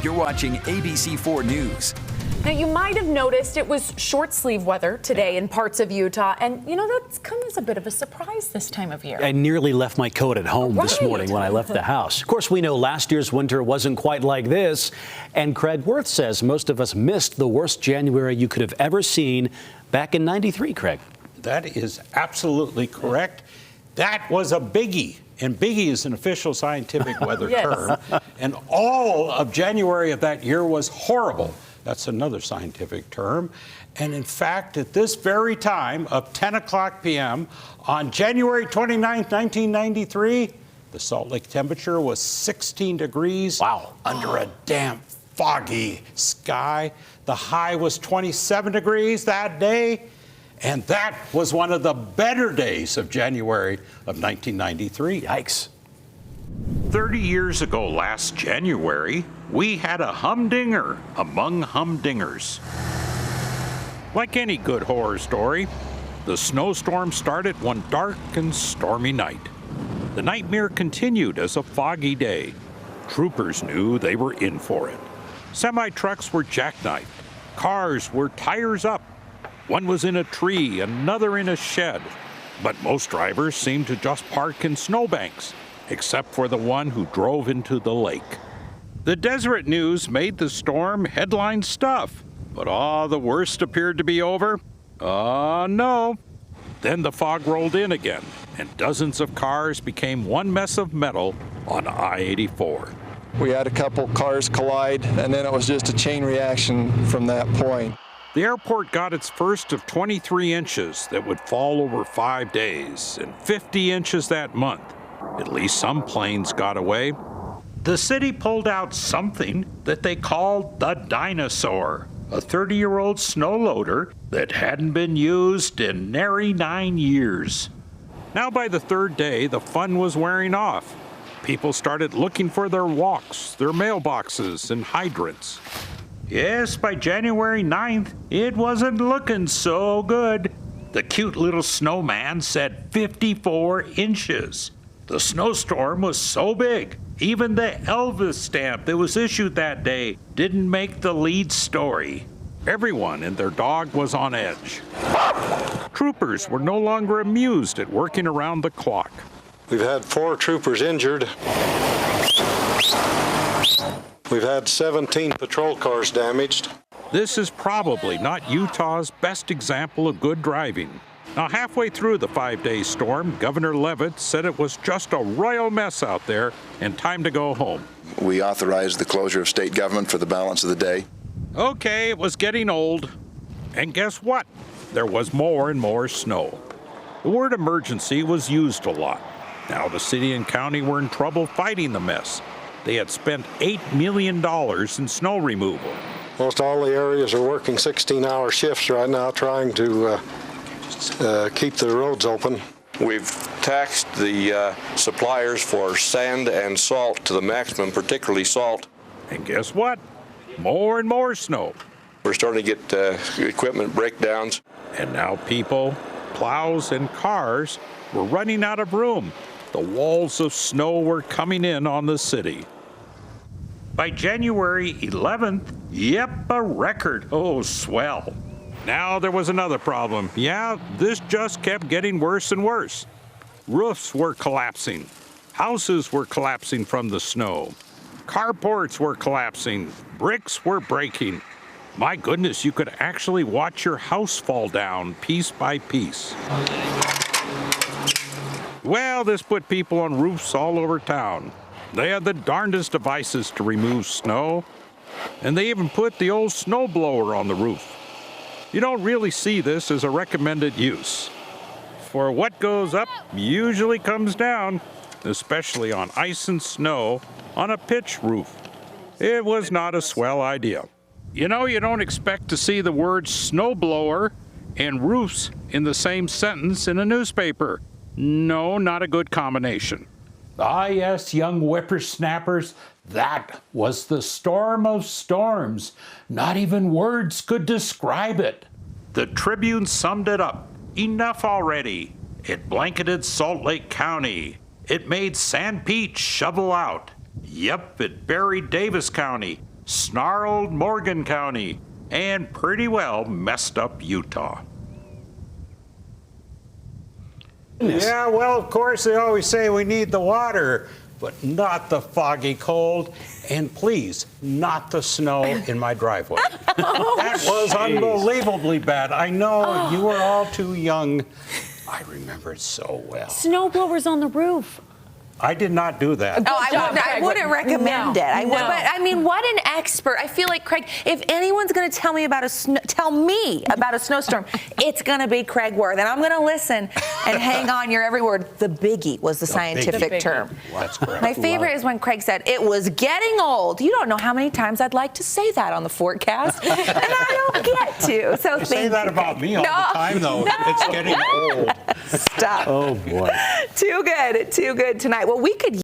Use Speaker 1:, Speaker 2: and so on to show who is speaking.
Speaker 1: You're watching ABC4 News.
Speaker 2: Now, you might have noticed it was short sleeve weather today in parts of Utah, and that's come as a bit of a surprise this time of year.
Speaker 3: I nearly left my coat at home this morning when I left the house. Of course, we know last year's winter wasn't quite like this, and Craig Worth says most of us missed the worst January you could have ever seen back in '93, Craig.
Speaker 4: That is absolutely correct. That was a biggie. And biggie is an official scientific weather term. And all of January of that year was horrible. That's another scientific term. And in fact, at this very time of 10 o'clock p.m. on January 29, 1993, the Salt Lake temperature was 16 degrees.
Speaker 3: Wow.
Speaker 4: Under a damp, foggy sky. The high was 27 degrees that day. And that was one of the better days of January of 1993.
Speaker 3: Yikes.
Speaker 4: 30 years ago last January, we had a humdinger among humdingers. Like any good horror story, the snowstorm started one dark and stormy night. The nightmare continued as a foggy day. Troopers knew they were in for it. Semi-trucks were jackknifed. Cars were tires up. One was in a tree, another in a shed. But most drivers seemed to just park in snowbanks, except for the one who drove into the lake. The Deseret News made the storm headline stuff, but the worst appeared to be over. No. Then the fog rolled in again, and dozens of cars became one mess of metal on I-84.
Speaker 5: We had a couple cars collide, and then it was just a chain reaction from that point.
Speaker 4: The airport got its first of 23 inches that would fall over 5 days, and 50 inches that month. At least some planes got away. The city pulled out something that they called the Dinosaur, a 30-year-old snow loader that hadn't been used in nary 9 years. Now by the third day, the fun was wearing off. People started looking for their walks, their mailboxes, and hydrants. Yes, by January 9th, it wasn't looking so good. The cute little snowman said 54 inches. The snowstorm was so big, even the Elvis stamp that was issued that day didn't make the lead story. Everyone and their dog was on edge. Troopers were no longer amused at working around the clock.
Speaker 6: We've had 4 troopers injured. We've had 17 patrol cars damaged.
Speaker 4: This is probably not Utah's best example of good driving. Now, halfway through the 5-day storm, Governor Levitt said it was just a royal mess out there and time to go home.
Speaker 7: We authorized the closure of state government for the balance of the day.
Speaker 4: Okay, it was getting old. And guess what? There was more and more snow. The word emergency was used a lot. Now the city and county were in trouble fighting the mess. They had spent $8 million in snow removal.
Speaker 6: Most all the areas are working 16-hour shifts right now trying to keep the roads open.
Speaker 8: We've taxed the suppliers for sand and salt to the maximum, particularly salt.
Speaker 4: And guess what? More and more snow.
Speaker 8: We're starting to get equipment breakdowns.
Speaker 4: And now people, plows, and cars were running out of room. The walls of snow were coming in on the city. By January 11th, a record. Oh, swell. Now there was another problem. This just kept getting worse and worse. Roofs were collapsing. Houses were collapsing from the snow. Carports were collapsing. Bricks were breaking. My goodness, you could actually watch your house fall down piece by piece. Well, this put people on roofs all over town. They had the darndest devices to remove snow, and they even put the old snowblower on the roof. You don't really see this as a recommended use. For what goes up usually comes down, especially on ice and snow on a pitched roof. It was not a swell idea. You don't expect to see the words snowblower and roofs in the same sentence in a newspaper. No, not a good combination. Yes, young whippersnappers, that was the storm of storms. Not even words could describe it. The Tribune summed it up. Enough already. It blanketed Salt Lake County. It made San Pete shovel out. Yep, it buried Davis County. snarled Morgan County, and pretty well messed up Utah.
Speaker 9: Yeah, well, of course, they always say we need the water, but not the foggy cold, and please, not the snow in my driveway. That was unbelievably bad. I know you were all too young. I remember it so well.
Speaker 2: Snow blowers on the roof.
Speaker 9: I did not do that.
Speaker 10: Oh, I wouldn't recommend it. I would, but I mean, what an expert! I feel like Craig. If anyone's going to tell me about a snowstorm, it's going to be Craig Worth, and I'm going to listen and hang on your every word. The biggie was the scientific term.
Speaker 9: That's correct.
Speaker 10: My favorite is when Craig said it was getting old. You don't know how many times I'd like to say that on the forecast, and I don't get to. So
Speaker 9: You say that about me all the time, though. It's getting old.
Speaker 10: Stop.
Speaker 3: Oh boy.
Speaker 10: Too good tonight. Well, we could